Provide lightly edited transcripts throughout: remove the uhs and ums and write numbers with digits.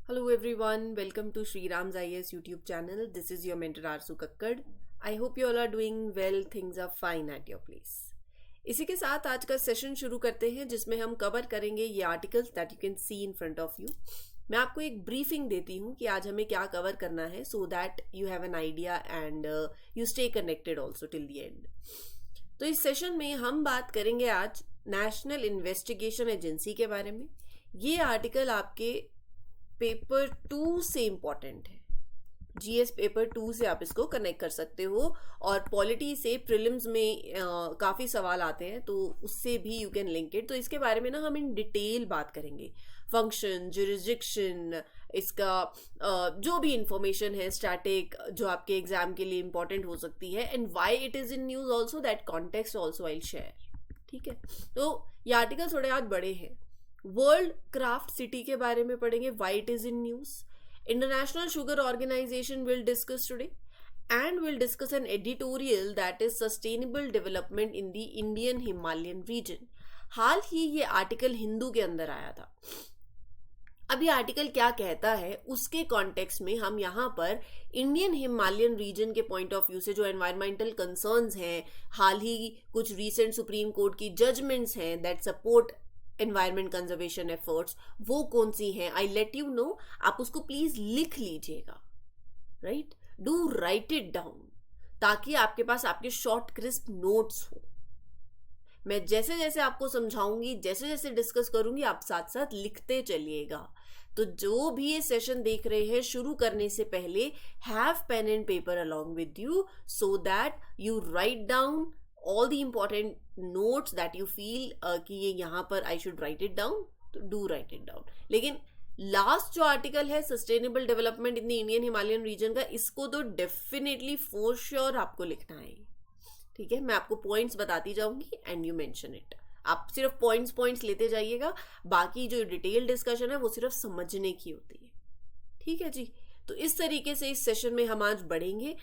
Hello everyone, welcome to Sri Ram's IAS YouTube channel. This is your mentor Arzu Kakkad. I hope you all are doing well, things are fine at your place. इसी के साथ आज का session शुरू करते हैं जिसमें हम कवर करेंगे ये articles that you can see in front of you. मैं आपको एक ब्रीफिंग देती हूँ कि आज हमें क्या कवर करना है so that you have an idea and you stay connected also till the end. तो इस सेशन में हम बात करेंगे आज नेशनल इन्वेस्टिगेशन एजेंसी के बारे में. ये आर्टिकल आपके पेपर 2 से इम्पॉर्टेंट है. जीएस पेपर 2 से आप इसको कनेक्ट कर सकते हो और पॉलिटी से प्रीलिम्स में काफ़ी सवाल आते हैं तो उससे भी यू कैन लिंक इट. तो इसके बारे में ना हम इन डिटेल बात करेंगे. फंक्शन, जुरिस्डिक्शन, इसका जो भी इंफॉर्मेशन है स्टैटिक जो आपके एग्जाम के लिए इंपॉर्टेंट हो सकती है and why it is in news also that context also I will share. ठीक है, तो ये आर्टिकल थोड़े आज बड़े हैं. वर्ल्ड क्राफ्ट सिटी के बारे में पढ़ेंगे, why it is in news. International sugar organisation will discuss today and will discuss an editorial that is sustainable development in the Indian Himalayan region. हाल ही ये आर्टिकल हिंदू के अंदर आया था. अब ये आर्टिकल क्या कहता है उसके कॉन्टेक्स्ट में हम यहाँ पर इंडियन हिमालयन रीजन के पॉइंट ऑफ व्यू से जो एनवायरमेंटल कंसर्न्स हैं, हाल ही कुछ रीसेंट सुप्रीम कोर्ट की जजमेंट्स हैं that support environment conservation efforts, वो कौन सी हैं आई लेट यू नो. आप उसको प्लीज लिख लीजिएगा. Right, do right it down ताकि आपके पास आपके शॉर्ट क्रिस्प नोट्स हो. मैं जैसे जैसे आपको समझाऊंगी, जैसे जैसे डिस्कस करूंगी, आप साथ साथ लिखते चलिएगा. तो जो भी ये सेशन देख रहे हैं शुरू करने से पहले have pen and paper along with you so that you write down all the important notes that you feel कि ये यहाँ पर I should write it down, तो do write it down. लेकिन लास्ट जो आर्टिकल है sustainable development in the Indian Himalayan region का, इसको तो डेफिनेटली फॉर श्योर आपको लिखना है. ठीक है, मैं आपको पॉइंट्स बताती जाऊंगी एंड यू मेंशन इट. आप सिर्फ पॉइंट्स लेते जाइएगा, बाकी जो डिटेल डिस्कशन है वो सिर्फ समझने की होती है. ठीक है जी, तो इस तरीके से इस सेशन में हम आज बढ़ेंगे.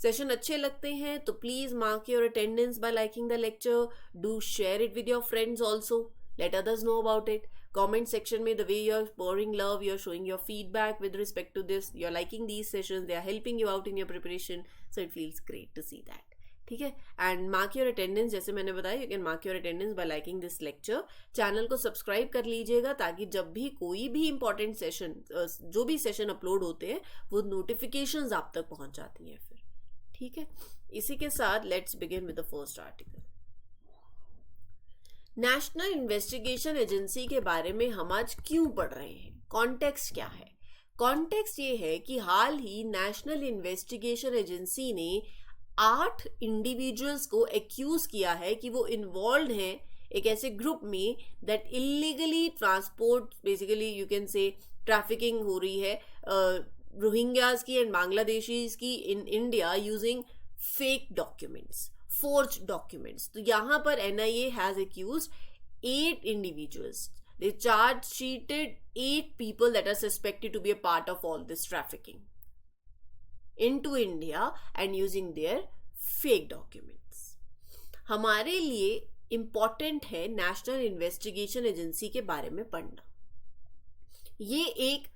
सेशन अच्छे लगते हैं तो please mark your attendance by liking the lecture. Do share it with your friends also. Let others know about it. Comment section में the way you are pouring love, you are showing your feedback with respect to this, you are liking these sessions, they are helping you out in your preparation, so it feels great to see that. ठीक है, and mark your attendance. जैसे मैंने बताया you can mark your attendance by liking this lecture. Channel को subscribe कर लीजिएगा ताकि जब भी कोई भी इंपॉर्टेंट सेशन जो भी सेशन अपलोड होते हैं वो नोटिफिकेशंस आप तक पहुंच जाती हैं फिर. ठीक है, इसी के साथ let's begin with the first article. National investigation agency के बारे में हम आज क्यों पढ़ रहे हैं, कॉन्टेक्स्ट क्या है. कॉन्टेक्स्ट ये है कि हाल ही नेशनल इन्वेस्टिगेशन एजेंसी ने 8 इंडिविजुअल्स को एक्यूज किया है कि वो इन्वॉल्व हैं एक ऐसे ग्रुप में that illegally transport, basically you can से ट्रैफिकिंग हो रही है रोहिंग्याज की एंड बांग्लादेशीज की in India using fake documents, forge documents. तो यहाँ पर NIA has accused 8 individuals. They charge शीटेड 8 people that are suspected to be a part of all this trafficking into India and using their fake documents. हमारे लिए important है national investigation agency के बारे में पढ़ना. ये एक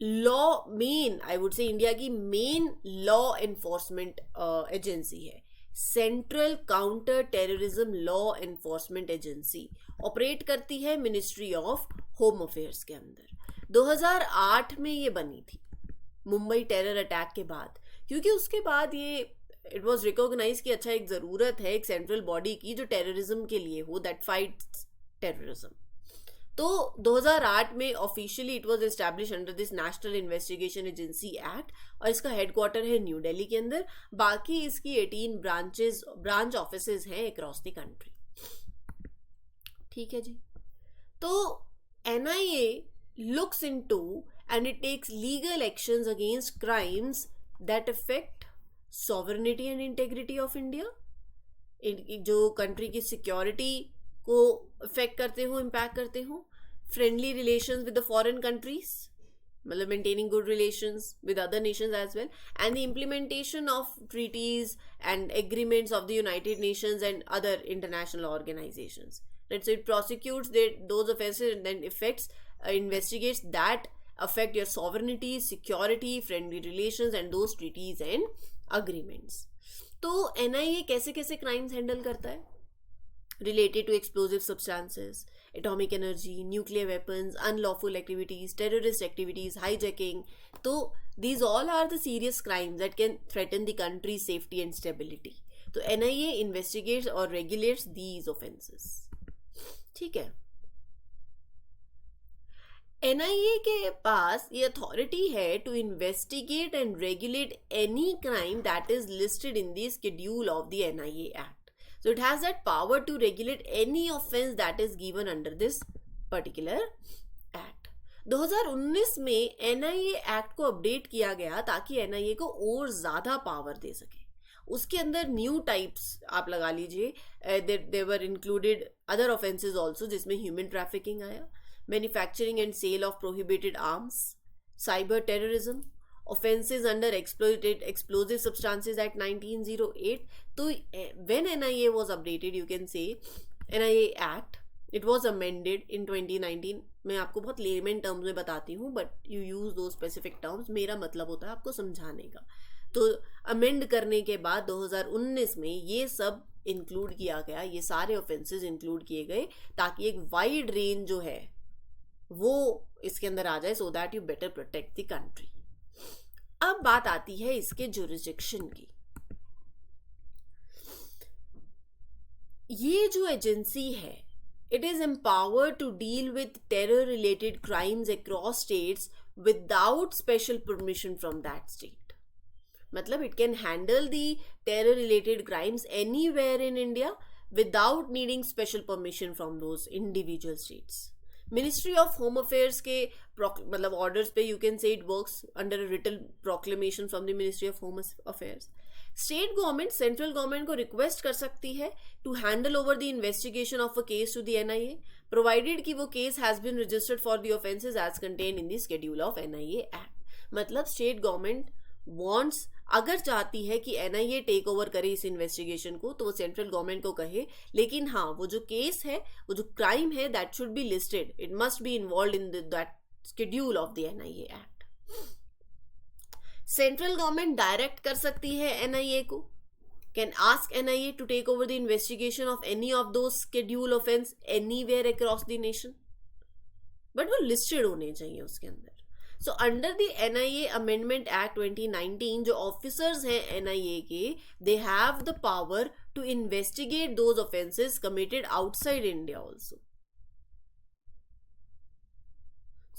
law main, I would say India की मेन लॉ एनफोर्समेंट एजेंसी है. Central counter terrorism law enforcement agency operate करती है मिनिस्ट्री ऑफ होम अफेयर्स के अंदर. 2008 में ये बनी थी मुंबई टेरर अटैक के बाद, क्योंकि उसके बाद ये इट वॉज रिकॉग्नाइज कि अच्छा एक ज़रूरत है एक सेंट्रल बॉडी की जो टेररिज्म के लिए हो, दैट फाइट्स टेररिज्म. तो 2008 में officially it was establish under this national investigation agency act और इसका हेडक्वार्टर है न्यू दिल्ली के अंदर. बाकी इसकी 18 ब्रांच ऑफिसेज हैं अक्रॉस द कंट्री. ठीक है जी, तो NIA looks into and it takes legal actions against crimes that affect sovereignty and integrity of India, जो कंट्री की सिक्योरिटी को अफेक्ट करते हो, इम्पैक्ट करते हो. Friendly relations with the foreign countries, मतलब maintaining good relations with other nations as well, and the implementation of treaties and agreements of the United Nations and other international organisations. Right, so it prosecutes those offenses and then affects investigates that affect your sovereignty, security, friendly relations and those treaties and agreements. तो NIA कैसे कैसे crimes handle करता है? Related to explosive substances, atomic energy, nuclear weapons, unlawful activities, terrorist activities, hijacking. So these all are the serious crimes that can threaten the country's safety and stability. तो NIA investigates or regulates these offenses. ठीक है. NIA के पास ये authority है to investigate and regulate any crime that is listed in the schedule of the NIA Act. So it has that power to regulate any offense that is given under this particular act. 2019 में NIA act को update किया गया ताकि NIA को और ज़्यादा power दे सके. उसके अंदर न्यू टाइप्स आप लगा लीजिए, they were included other offences also, जिसमें ह्यूमन ट्रैफिकिंग आया, manufacturing and sale of prohibited arms, cyber terrorism, offenses under explosive substances at 1908. So when NIA was updated, you can say NIA Act, it was amended in 2019. मैं आपको बहुत lemon terms में बताती हूँ, but you use दो specific terms. मेरा मतलब होता है आपको समझाने का. तो अमेंड करने के बाद 2019 में ये सब इंक्लूड किया गया, ये सारे ऑफेंसेस इंक्लूड किए गए ताकि एक वाइड रेंज जो है वो इसके अंदर आ जाए, सो that you better protect the country. अब बात आती है इसके जुरिस्डिक्शन की. ये जो एजेंसी है, it is empowered to deal with terror related crimes across states without special permission from that state. मतलब it can handle the terror related crimes anywhere in India without needing special permission from those individual states. Ministry of home affairs के मतलब orders पे you can say it works under a written proclamation from the ministry of home affairs. State government central government को request कर सकती है to handle over the investigation of a case to the NIA, provided कि वो case has been registered for the offences as contain in the schedule of NIA Act. मतलब state government wants, अगर चाहती है कि NIA टेक ओवर करे इस investigation को, तो वो सेंट्रल गवर्नमेंट को कहे, लेकिन हाँ वो जो केस है, वो जो क्राइम है, that should be listed, it must be involve in that schedule of the NIA Act. Central government direct कर सकती है NIA को, can ask NIA to take over the investigation of any of those schedule offence anywhere across the nation, but वो listed होने चाहिए उसके अंदर. So under the NIA Amendment Act 2019, जो ऑफिसर्स हैं NIA के, they have the power to investigate those offenses committed outside India also.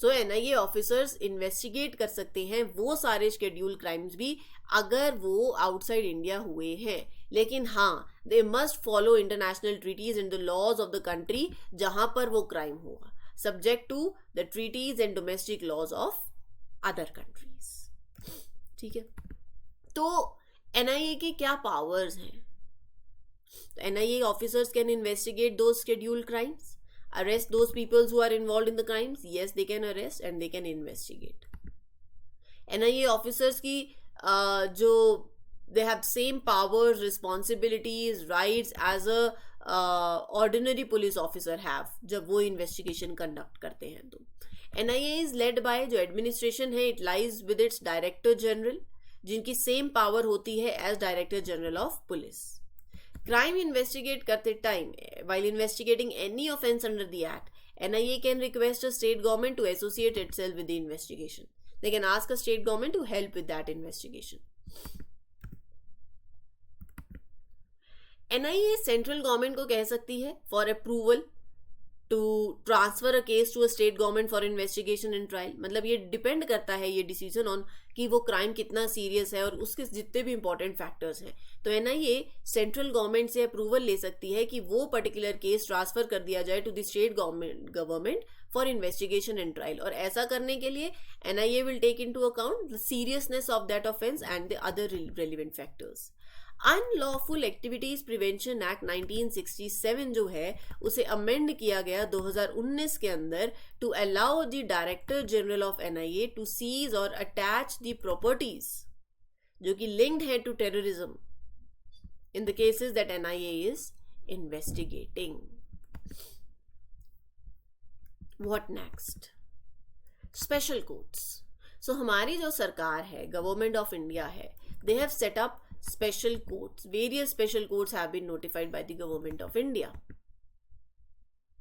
So NIA officers investigate कर सकते हैं वो सारे शेड्यूल क्राइम्स भी अगर वो आउटसाइड इंडिया हुए हैं. लेकिन हाँ, they must follow international treaties and the laws of the country जहां पर वो क्राइम हुआ, subject to the treaties and domestic laws of other countries. ठीक है. तो NIA के क्या पावर्स हैं? NIA officers can investigate those scheduled crimes, arrest those peoples who are involved in the crimes. Yes, they can arrest and they can investigate. NIA officers की जो they have same powers, responsibilities, rights as a ordinary police officer have जब वो investigation conduct करते हैं. तो NIA is led by, जो administration है, it lies with its director general, जिनकी सेम पावर होती है as director general of police. Crime investigate करते time, while investigating any offense under the act, NIA can request a state government to associate itself with the investigation. They can ask a state government to help with that investigation. NIA central government को कह सकती है for approval to transfer a case to a state government for investigation and trial. मतलब ये depend करता है ये decision on कि वो क्राइम कितना सीरियस है और उसके जितने भी इंपॉर्टेंट फैक्टर्स हैं. तो NIA सेंट्रल गवर्नमेंट से अप्रूवल ले सकती है कि वो पर्टिकुलर केस ट्रांसफर कर दिया जाए to the state government for investigation and trial. और ऐसा करने के लिए NIA will take into account the seriousness of that offence and the other relevant factors. Unlawful Activities Prevention Act 1967 जो है उसे अमेंड किया गया 2019 के अंदर to allow the director general of NIA to seize और अटैच द प्रॉपर्टीज जो कि लिंक्ड है to terrorism in the cases that NIA is investigating. What next? Special courts. So हमारी जो सरकार है, गवर्नमेंट ऑफ इंडिया है, they have set up special courts. Various special courts have been notified by the government of India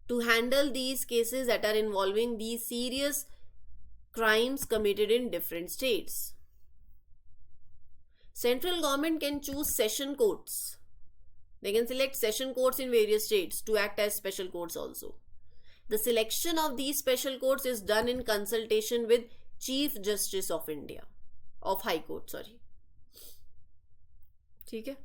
to handle these cases that are involving these serious crimes committed in different states. Central government can choose session courts. They can select session courts in various states to act as special courts also. The selection of these special courts is done in consultation with Chief Justice of India, of High Court, sorry. ठीक है.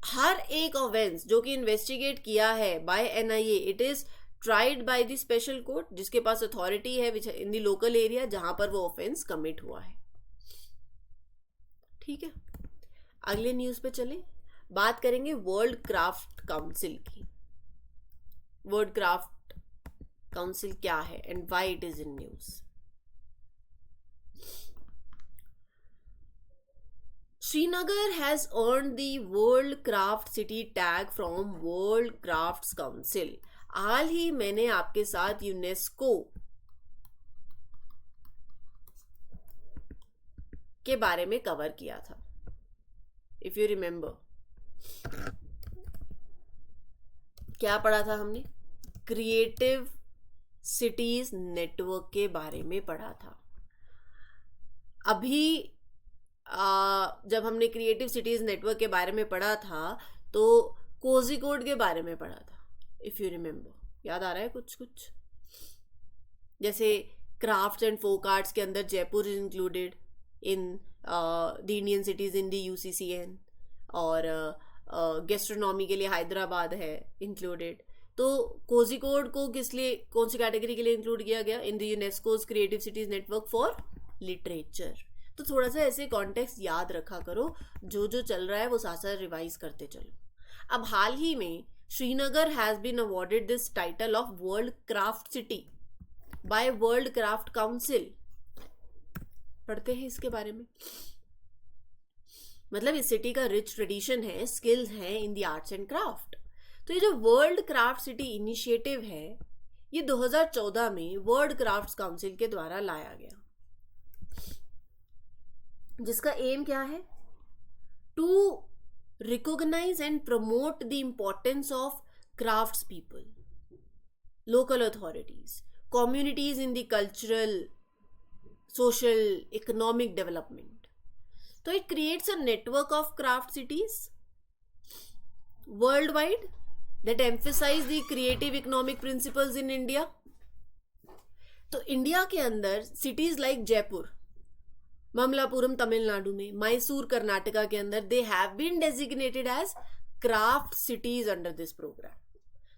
हर एक offence जो कि investigate किया है by NIA, it is tried by the special court जिसके पास authority है which in the local area जहां पर वो ऑफेंस कमिट हुआ है. ठीक है, अगले न्यूज पे चले. बात करेंगे वर्ल्ड क्राफ्ट काउंसिल की. वर्ल्ड क्राफ्ट काउंसिल क्या है and why it is in news. Srinagar has earned the World Craft City tag from World Crafts Council. हाल ही मैंने आपके साथ यूनेस्को के बारे में कवर किया था, इफ यू रिमेंबर. क्या पढ़ा था हमने? क्रिएटिव सिटीज नेटवर्क के बारे में पढ़ा था. अभी जब हमने क्रिएटिव सिटीज नेटवर्क के बारे में पढ़ा था तो कोझिकोड के बारे में पढ़ा था, इफ यू रिमेंबर. याद आ रहा है कुछ कुछ? जैसे क्राफ्ट्स एंड फोक आर्ट्स के अंदर Jaipur is included in the Indian cities in the UCCN, और गैस्ट्रोनॉमी के लिए हैदराबाद है इंक्लूडेड. तो कोझिकोड को किस लिए, कौन सी कैटेगरी के लिए इंक्लूड किया गया? In the UNESCO's creative cities network for literature. तो थोड़ा सा ऐसे कॉन्टेक्स्ट याद रखा करो, जो जो चल रहा है वो साथ साथ रिवाइज करते चलो. अब हाल ही में Srinagar has been awarded this title of World Craft City by World Craft Council. पढ़ते हैं इसके बारे में. मतलब इस सिटी का रिच ट्रेडिशन है, स्किल्स हैं in the arts and craft. तो ये जो वर्ल्ड क्राफ्ट सिटी इनिशिएटिव है ये 2014 में वर्ल्ड क्राफ्ट काउंसिल के द्वारा लाया गया, जिसका एम क्या है? To recognise and promote the importance of crafts people, local authorities, communities in the cultural, social, economic development. तो it creates a network of craft cities world wide that emphasise the creative economic principles in India. तो India के अंदर cities like Jaipur, Mamallapuram Tamil Nadu में, मैसूर कर्नाटका के अंदर, they have been designated as craft cities under this programme.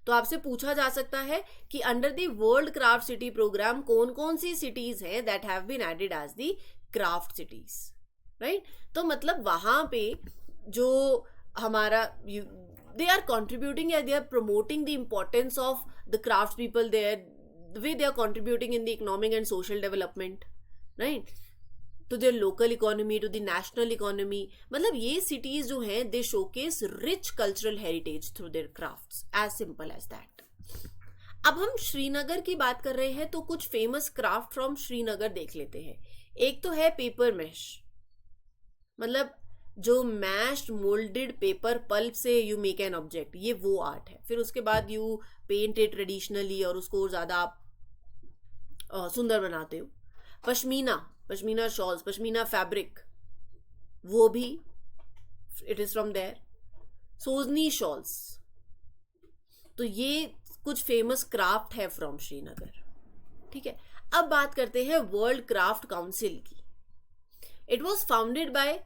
तो आपसे पूछा जा सकता है कि under the World Craft City programme कौन कौन सी सिटीज हैं that have been added as the craft cities, right? तो मतलब वहां पे जो हमारा दे आर कॉन्ट्रीब्यूटिंग या they are promoting the importance of the craft people there, the way they are contributing in the economic and social development, right? To their local economy, to the national economy. मतलब ये cities जो हैं they showcase rich cultural heritage through their crafts, as simple as that. अब हम श्रीनगर की बात कर रहे हैं तो कुछ फेमस क्राफ्ट फ्रॉम श्रीनगर देख लेते हैं. एक तो है पेपर मैश, मतलब जो मैश्ड मोल्डेड पेपर पल्प से यू मेक एन ऑब्जेक्ट, ये वो आर्ट है. फिर उसके बाद यू पेंट इट ट्रेडिशनली और उसको ज्यादा आप सुंदर बनाते हो. पश्मीना शॉल्स, पश्मीना फैब्रिक, वो भी it is from there. Sozni shawls. तो ये कुछ फेमस क्राफ्ट है फ्रॉम श्रीनगर. ठीक है, अब बात करते हैं वर्ल्ड क्राफ्ट काउंसिल की. It was founded by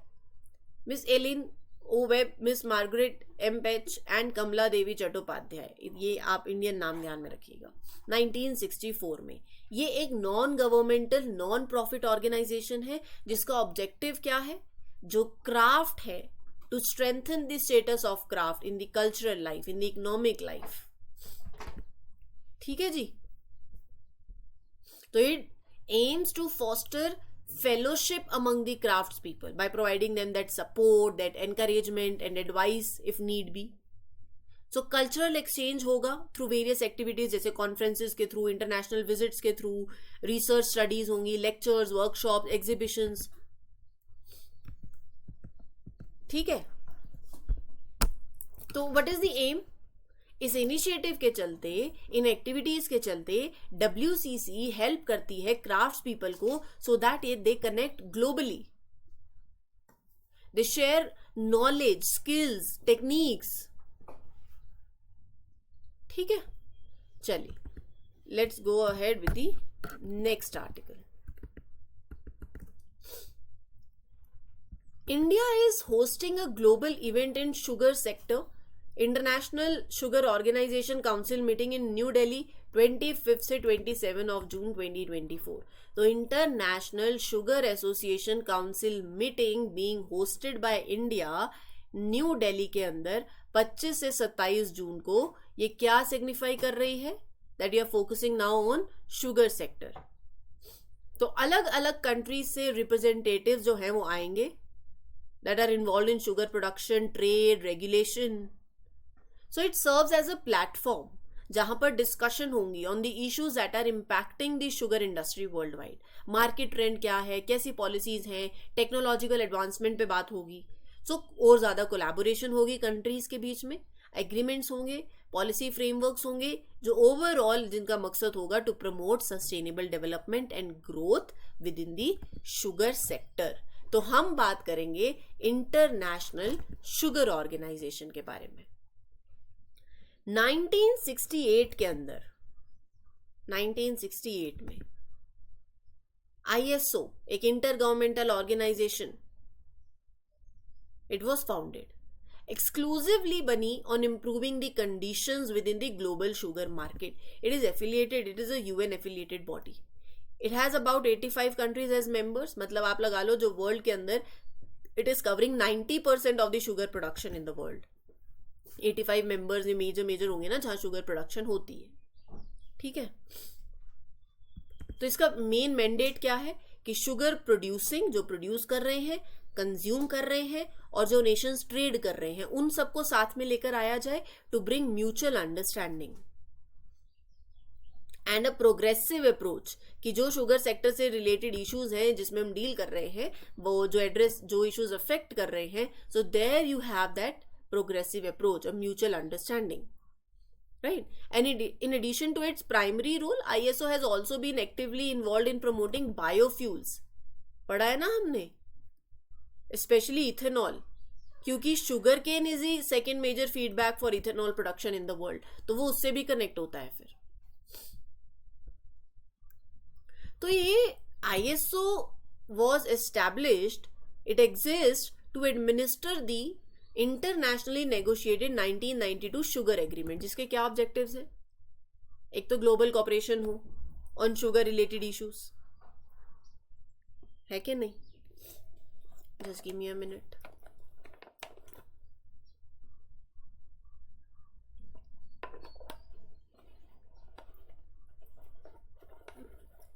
Miss Aileen O Webb, Miss Margaret M Patch and Kamala Devi Chattopadhyay. ये आप इंडियन नाम ध्यान में रखिएगा. 1964 में. ये एक non governmental non profit organisation है जिसका ऑब्जेक्टिव क्या है? जो क्राफ्ट है, to strengthen the status of craft in the cultural life, in the economic life. ठीक है जी. तो it aims to foster fellowship among the crafts people by providing them that support, that encouragement and advice if need be. So cultural exchange होगा through various activities, जैसे conferences के through, international visits के through, research studies होंगी, lectures, workshop, exhibitions. ठीक है, तो what is the M? इस initiative के चलते, इन एक्टिविटीज के चलते WCC हेल्प करती है क्राफ्ट्स पीपल को, so that they connect globally, they share knowledge, skills, techniques. ठीक है, चलिए let's go ahead with the next article. India is hosting a global event in sugar sector. International sugar Organization Council meeting in New Delhi 25 से 27 of June 2024। तो International Sugar Association Council meeting being hosted by India New Delhi के अंदर 25 से 27 जून को। ये क्या signify कर रही है? That you are focusing now on sugar sector. तो अलग अलग कंट्रीज से रिप्रेजेंटेटिव जो हैं वो आएंगे, that are involve in sugar production, trade, regulation. So it serves as a platform जहां पर डिस्कशन होंगी on the issues that are impacting the sugar industry world wide. Market trend क्या है, कैसी पॉलिसीज हैं, टेक्नोलॉजिकल एडवांसमेंट पे बात होगी। सो और ज्यादा कोलैबोरेशन होगी कंट्रीज के बीच में, एग्रीमेंट्स होंगे, पॉलिसी फ्रेमवर्क्स होंगे, जो ओवरऑल जिनका मकसद होगा to promote sustainable development and growth within the sugar sector. तो हम बात करेंगे इंटरनेशनल शुगर ऑर्गेनाइजेशन के बारे में। 1968 के अंदर, 1968 में ISO, एक inter governmental organisation, it was founded, exclusively बनी on improving the conditions within the global sugar market. It is affiliated, it is a UN affiliated body. It has about 85 countries as members. मतलब आप लगा लो जो world के अंदर it is covering 90% of the sugar production in the world. 85 members ये major होंगे ना जहां शुगर प्रोडक्शन होती है। ठीक है, तो इसका मेन मैंडेट क्या है कि शुगर प्रोड्यूसिंग, जो प्रोड्यूस कर रहे हैं, कंज्यूम कर रहे हैं, और जो नेशंस ट्रेड कर रहे हैं, उन सबको साथ में लेकर आया जाए to bring mutual understanding and a progressive approach, कि जो शुगर सेक्टर से रिलेटेड इश्यूज हैं जिसमें हम डील कर रहे हैं, वो जो इश्यूज अफेक्ट कर रहे हैं, so there you have that progressive approach, a mutual understanding, right? And in addition to its primary role, ISO has also been actively involved in promoting biofuels. पढ़ा है ना हमने, especially ethanol, क्योंकि sugar cane is the second major feedback for ethanol production in the world, तो वो उससे भी connect होता है फिर। तो ये ISO was established, it exists to administer the internationally negotiated 1992 sugar agreement, जिसके क्या ऑब्जेक्टिव्स हैं? एक तो ग्लोबल कॉपरेशन हो ऑन शुगर रिलेटेड इश्यूज, है कि नहीं? Just give me a minute.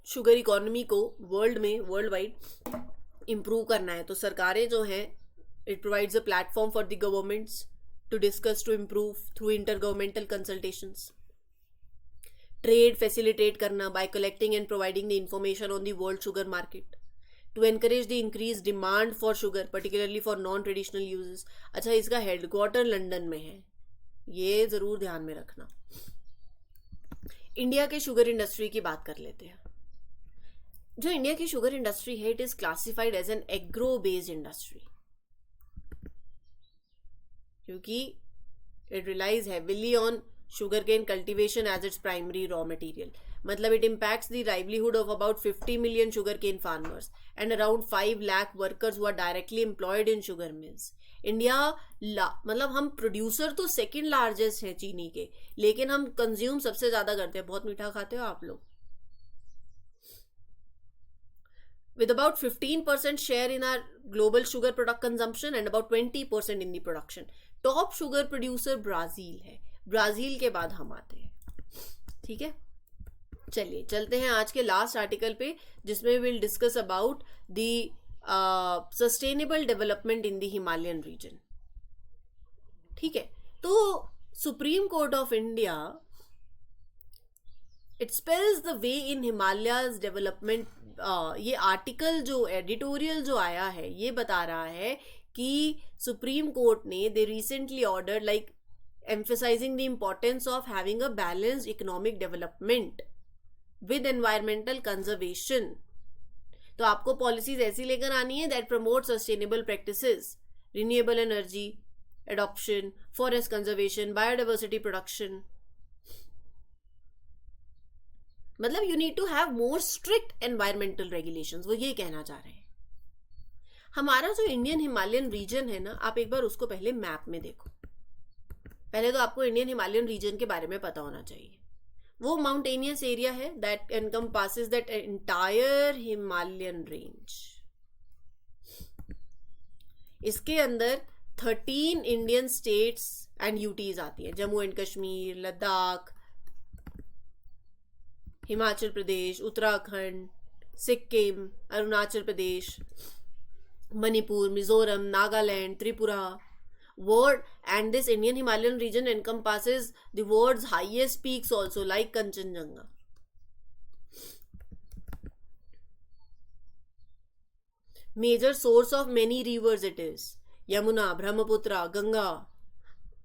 Sugar economy को वर्ल्ड वाइड इंप्रूव करना है, तो सरकारें जो हैं, it provides a platform for the governments to discuss, to improve through intergovernmental consultations. Trade facilitate करना by collecting and providing the information on the world sugar market. To encourage the increased demand for sugar, particularly for non-traditional uses. अच्छा, इसका headquarter London में है, ये जरूर ध्यान में रखना। इंडिया के शुगर इंडस्ट्री की बात कर लेते हैं। जो इंडिया की शुगर इंडस्ट्री है, it is classified as an agro based industry, क्योंकि it relies heavily on sugar cane cultivation as its primary raw material. मतलब it impacts the livelihood of about 50 million sugar cane farmers and around 5 lakh workers who are directly employed in sugar mills. India मतलब हम producer तो second largest है चीनी के, लेकिन हम consume सबसे ज्यादा करते हैं। बहुत मीठा खाते हो आप लोग। with about 15% share in our global sugar product consumption and about 20% in the production. Top sugar producer Brazil है, ब्राजील के बाद हम आते हैं। ठीक है, चलिए चलते हैं आज के लास्ट आर्टिकल पे, जिसमें will discuss about the sustainable development in the Himalayan region. ठीक है, तो Supreme Court of India, it spells the way in Himalayas development. ये आर्टिकल जो एडिटोरियल जो आया है ये बता रहा है कि सुप्रीम कोर्ट ने they recently order like emphasizing the importance of having a balanced economic development with environmental conservation. तो आपको पॉलिसीज ऐसी लेकर आनी है that promote sustainable practices, renewable energy adoption, forest conservation, biodiversity production. मतलब you need to have more strict environmental regulations, वो ये कहना चाह रहे हैं. हमारा जो इंडियन हिमालयन रीजन है ना, आप एक बार उसको पहले मैप में देखो. पहले तो आपको इंडियन हिमालयन रीजन के बारे में पता होना चाहिए. वो माउंटेनियस एरिया है that encompasses that entire Himalayan range. इसके अंदर 13 इंडियन स्टेट्स एंड यूटीज आती है. Jammu and Kashmir, Ladakh, Himachal Pradesh, Uttarakhand, Sikkim, Arunachal Pradesh, Manipur, Mizoram, Nagaland, Tripura. Word and this Indian Himalayan region encompasses the world's highest peaks also, like Kanchenjunga. Major source of many rivers it is. Yamuna, Brahmaputra, Ganga.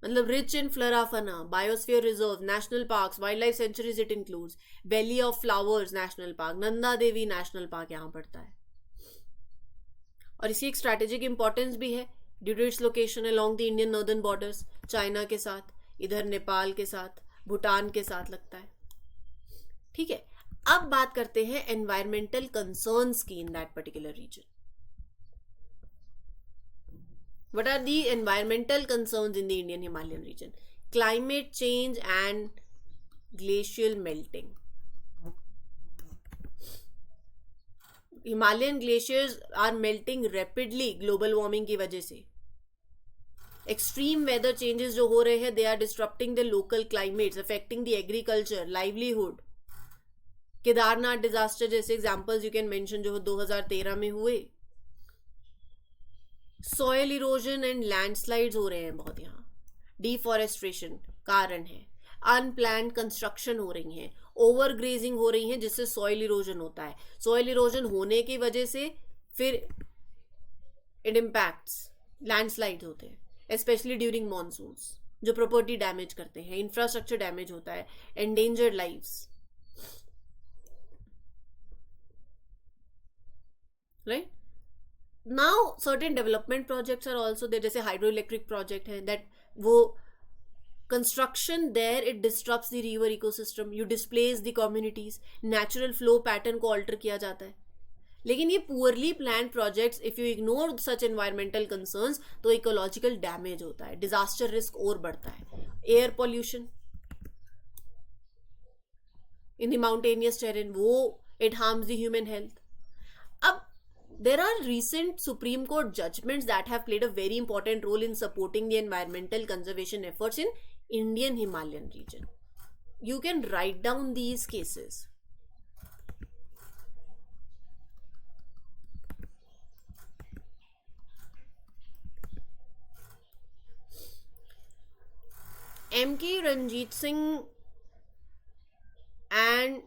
मतलब rich in flora fauna, biosphere reserve, national parks, wildlife sanctuaries it includes. Valley of Flowers National Park, Nanda Devi National Park यहाँ पड़ता है. और इसी एक strategic importance भी है due to its location along the Indian northern borders. China के साथ, इधर नेपाल के साथ, भूटान के साथ लगता है. ठीक है, अब बात करते हैं एनवायरमेंटल कंसर्न्स की in that particular region. What are the environmental concerns in the Indian Himalayan region? Climate change and glacial melting. Himalayan glaciers are melting rapidly global warming की वजह से. एक्सट्रीम वेदर चेंजेस जो हो रहे हैं they are disturbing the local climates, affecting the agriculture, livelihood. Kedarnath disaster जैसे examples you can mention जो 2013 में हुए. सॉयल इरोजन एंड लैंडस्लाइड्स हो रहे हैं बहुत यहाँ. डिफॉरेस्ट्रेशन कारण है. अनप्लान्ड कंस्ट्रक्शन हो रही हैं, ओवर ग्रेजिंग हो रही हैं जिससे सॉइल इरोजन होता है. सॉइल इरोजन होने की वजह से फिर इट इम्पैक्ट्स, लैंडस्लाइड होते हैं स्पेशली ड्यूरिंग मॉनसून्स जो प्रॉपर्टी डैमेज करते हैं, इंफ्रास्ट्रक्चर डैमेज होता है, endangered lives. Right now certain development projects are also there. जैसे हाइड्रो इलेक्ट्रिक प्रोजेक्ट है दैट वो construction there it disrupts the river ecosystem, you displace the communities, natural flow pattern को alter किया जाता है. लेकिन ये poorly planned projects if you ignore such environmental concerns तो ecological damage होता है, disaster risk और बढ़ता है. air pollution in the mountainous terrain वो it harms the human health. अब there are recent Supreme Court judgments that have played a very important role in supporting the environmental conservation efforts in Indian Himalayan region. You can write down these cases. M.K. Ranjit Singh and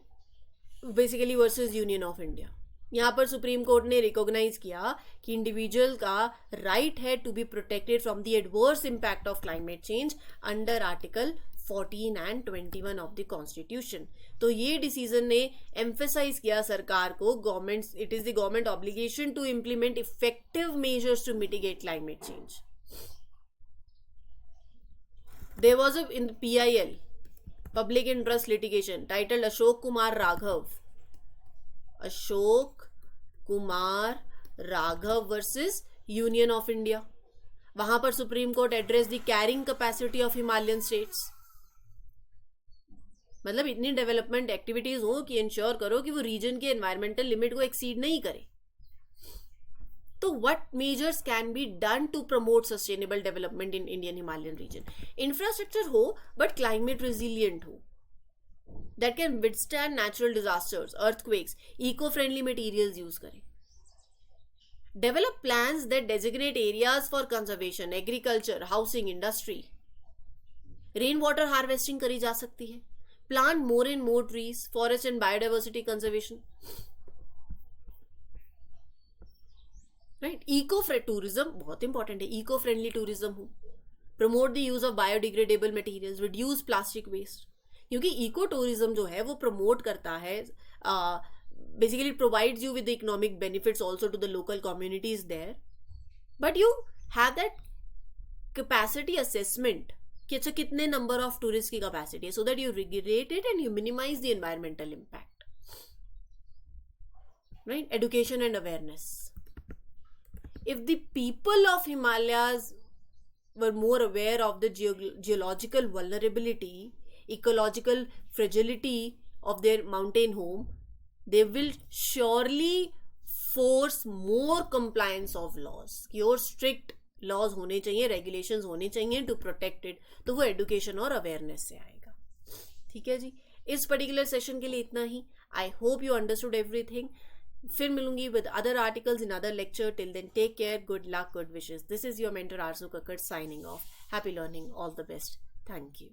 basically versus Union of India. यहाँ पर supreme court ने recognise किया कि individual का right है to be protected from the adverse impact of climate change under article 14 and 21 of the constitution. तो ये decision ने एम्फेसाइज किया सरकार को, government it is the government obligation to implement effective measures to mitigate climate change. There was a in PIL public interest litigation titled Ashok Kumar Raghav versus Union of India. वहां पर supreme court address the carrying capacity of Himalayan states. मतलब इतनी development activities हो कि ensure करो कि वो reason के एनवायरमेंटल लिमिट को एक्सीड नहीं करे. तो what measures can be done to promote sustainable development in Indian Himalayan region? Infrastructure हो बट क्लाइमेट रेजिलियंट हो, that can withstand natural disasters, earthquakes, eco-friendly materials use करें. Develop plans that designate areas for conservation, agriculture, housing, industry. Rain water harvesting करी जा सकती है, plant more and more trees, forest and biodiversity conservation, right. Eco tourism बहुत important है, eco friendly tourism हो, promote the use of biodegradable materials, reduce plastic waste, क्योंकि eco tourism जो है वो प्रमोट करता है, basically provides you with economic benefits also to the local communities there, but you have that capacity assessment कि अच्छा कितने नंबर ऑफ टूरिस्ट की कैपेसिटी है, so that you regulate it and you minimise the environmental impact, right. Education and awareness, if the people of Himalayas were more aware of the geological vulnerability, ecological fragility of their mountain home, they will surely force more compliance of laws, कि और strict laws होने चाहिए, regulations होने चाहिए to protect it, तो वो education और awareness से आएगा। ठीक है जी, इस पर्टिकुलर सेशन के लिए इतना ही। I hope you understood everything. फिर मिलूंगी with other articles in other lecture. Till then take care, good luck, good wishes. This is your mentor Arzoo Kakkar signing off. Happy learning, all the best, thank you.